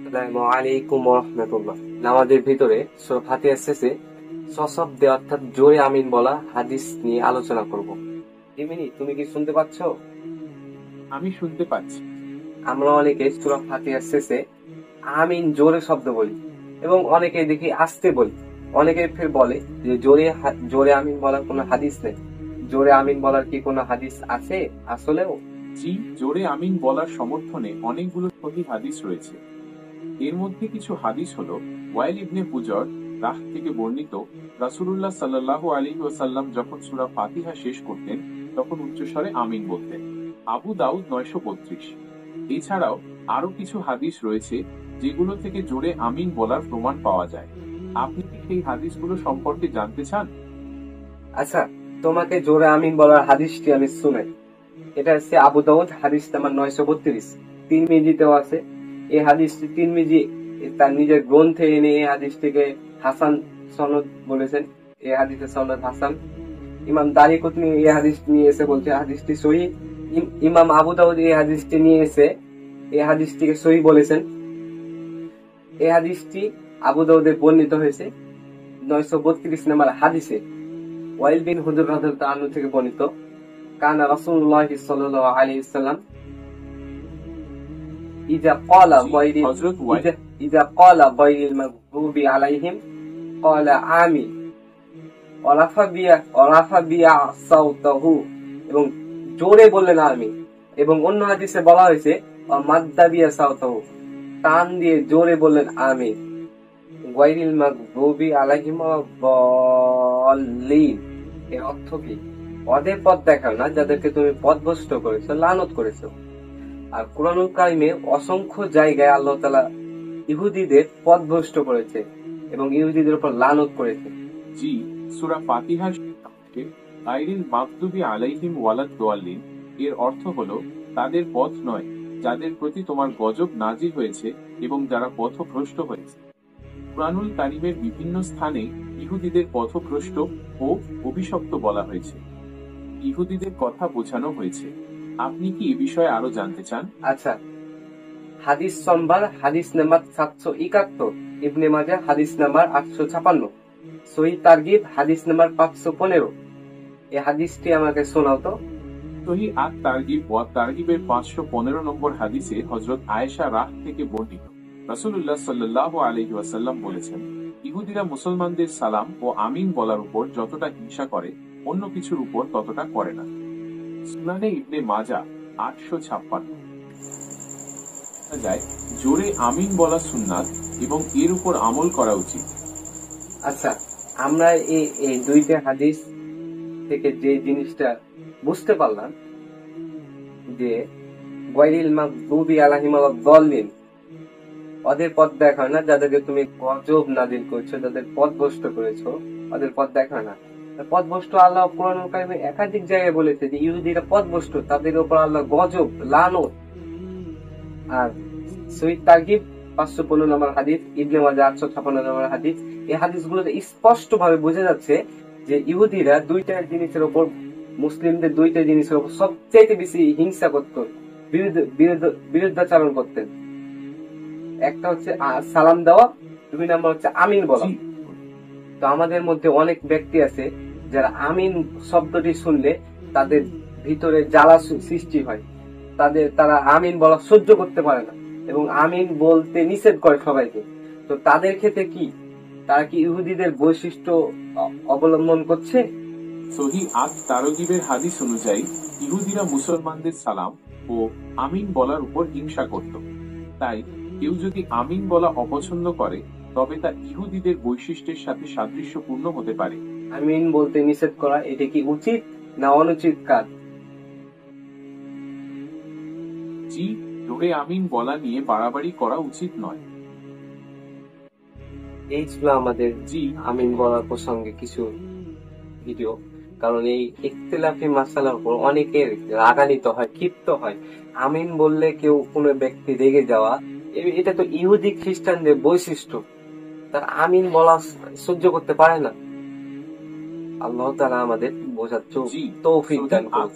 আসসালামু আলাইকুম ওয়া রাহমাতুল্লাহ। নামাজের ভিতরে সূরা ফাতিহার শেষে সশব্দে অর্থাৎ জোরে আমিন বলা হাদিস নিয়ে আলোচনা করব। ইমিনি, তুমি কি শুনতে পাচ্ছ? আমি শুনতে পাচ্ছি। আমরা অনেকে সূরা ফাতিহার শেষে আমিন জোরে শব্দ বলি এবং অনেকে দেখি আস্তে বলি। অনেকে ফের বলে যে জোরে আমিন বলার কোনো হাদিস নেই। জোরে আমিন বলার কি কোনো হাদিস আছে আসলেও? জি, জোরে আমিন বলার সমর্থনে অনেকগুলো সহিহ হাদিস রয়েছে। এর মধ্যে কিছু হাদিস হলো ওয়াইল ইবনে হুজর রাহ থেকে বর্ণিত, রাসূলুল্লাহ সাল্লাল্লাহু আলাইহি ওয়াসাল্লাম যখন সূরা ফাতিহা শেষ করতেন তখন উচ্চস্বরে আমিন বলতেন। আবু দাউদ 932। এছাড়াও আরো কিছু হাদিস রয়েছে যেগুলো থেকে জোরে আমিন বলার প্রমাণ পাওয়া যায়। আপনি কি সেই হাদিসগুলো সম্পর্কে জানতে চান? আচ্ছা, তোমাকে জোরে আমিন বলার হাদিসটি আমি শুনাই। এটা হচ্ছে আবু দাউদ হাদিস নাম্বার 932। তিরমিজিতেও আছে এই হাদিসটি। তিরমিজি তার নিজের গ্রন্থে এনে এই হাদিসটিকে হাসান সনদ বলেছেন। এই হাদিসের সনদ হাসান। ইমাম দারিকুতনি এই হাদিস নিয়ে এসে বলছে হাদিসটি সহিহ। ইমাম আবু দাউদ এই হাদিসটি নিয়ে এসে এই হাদিসটিকে সহিহ বলেছেন। এই হাদিসটি আবু দাউদে বর্ণিত হয়েছে 932 নম্বর হাদিসে। ওয়াইল বিন হুজর রাদিয়াল্লাহু আনহু থেকে বর্ণিত, কানা রাসূলুল্লাহ সাল্লাল্লাহু আলাইহি ওয়াসাল্লাম ইযা ক্বালা গায়রিল মাগদুবি আলাইহিম ক্বালা আমিন ওয়ারাফা বিয়া সাউতাহু, এবং জোরে বললেন আমিন। এবং অন্য হাদিসে বলা হয়েছে মাদ্দা বিয়া সাউতাহু, টান দিয়ে জোরে বললেন আমিন। গায়রিল মাগদুবি আলাইহিম ওয়াদ-দাল্লিন, এর অর্থ কি? ওদের পথ দেখাও না যাদেরকে তুমি পথভ্রষ্ট করেছো, লানত করেছো। আর কুরআনুল কারিমে অসংখ্য জায়গায় আল্লাহ তাআলা ইহুদিদের পথভ্রষ্ট করেছে এবং ইহুদিদের উপর লানত করেছে। জি, সূরা ফাতিহার গায়রিল মাগদুবি আলাইহিম ওয়ালাদ-দাল্লিন এর অর্থ হলো তাদের পথ নয় যাদের প্রতি তোমার গজব নাজিল হয়েছে এবং যারা পথভ্রষ্ট হয়েছে। কুরআনুল কারিমের বিভিন্ন স্থানে ইহুদিদের পথভ্রষ্ট ও অভিশপ্ত বলা হয়েছে। ইহুদিদের কথা বোঝানো হয়েছে। আপনি কি এ বিষয়ে আরো জানতে চান? আচ্ছা, হাদিস সম্ভার হাদিস নাম্বার 771, ইবনে মাজাহ হাদিস নাম্বার 856, সহিহ তারগিব হাদিস নাম্বার 515। এই হাদিসটি আমাকে শোনাও তো। সহিহ আত-তারগিব ওয়া তারগিবের 515 নম্বর হাদিসে হযরত আয়েশা রাহ থেকে বর্ণিত, রাসূলুল্লাহ সাল্লাল্লাহু আলাইহি ওয়াসাল্লাম বলেছেন, ইহুদিরা মুসলমানদের সালাম ও আমিন বলার উপর যতটা হিংসা করে অন্য কিছুর উপর ততটা করে না। সুনানে ইবনে মাজাহ 856। যায় জোরে আমিন বলা সুন্নাত এবং এর উপর আমল করা উচিত। আচ্ছা, আমরা এই দুইটা হাদিস থেকে যে জিনিসটা বুঝতে পারলাম যে গায়রিল মাগদুবি আলাইহিম ওয়াদ-দাল্লিন, ওদের পথ দেখাও না যাদেরকে তুমি গজব নাজিল করেছো, যাদের পথভ্রষ্ট করেছো, ওদের পথ দেখাও না। পথভ্রষ্ট আল্লাহ কুরআনুল কারিমে একাধিক জায়গায় বলেছে যে ইহুদিরা পথভ্রষ্ট, তাদের উপর আল্লাহ গজব লানত। আর সহিহ তারগিব 515 নম্বর হাদিস, ইবনে মাজাহ 856 নম্বর হাদিস, এই হাদিসগুলোতে স্পষ্ট ভাবে বোঝা যাচ্ছে যে ইহুদিরা দুইটা জিনিসের উপর, মুসলিমদের দুইটা জিনিসের উপর সবচেয়ে বেশি হিংসা করত, বিরুদ্ধাচরণ করতেন। একটা হচ্ছে সালাম দেওয়া, দুই নম্বর হচ্ছে আমিন বলা। তো আমাদের মধ্যে অনেক ব্যক্তি আছে যারা আমিন শব্দটি শুনলে তাদের ভিতরে জ্বালা সৃষ্টি হয়, তারা আমিন বলা সহ্য করতে পারে না এবং আমিন বলতে নিষেধ করে সবাইকে। তো তাদের ক্ষেত্রে কি, তারা কি ইহুদিদের বৈশিষ্ট্য অবলম্বন করছে? সহিহ আত-তারগিবের হাদিস অনুযায়ী ইহুদিরা মুসলমানদের সালাম ও আমিন বলার উপর হিংসা করত। তাই কেউ যদি আমিন বলা অপছন্দ করে তবে তা ইহুদিদের বৈশিষ্ট্যের সাথে সাদৃশ্যপূর্ণ হতে পারে। আমিন বলতে নিষেধ করা এটা কি উচিত না অনুচিত কাজ? জি, জোরে আমিন বলা নিয়ে বাড়াবাড়ি করা উচিত নয়। এই ছিল আমাদের আমিন বলার প্রসঙ্গে কিছু ভিডিও। কারণ এই ইখতিলাফি মাসালার উপর অনেকের রাগান্বিত হয়, ক্ষিপ্ত হয়। আমিন বললে কেউ কোনো ব্যক্তি রেগে যাওয়া, এটা তো ইহুদি খ্রিস্টানদের বৈশিষ্ট্য। তার আমিন বলা সহ্য করতে পারে না। আল্লাহ তাআলা আমাদের বোঝার তৌফিক দান করুন।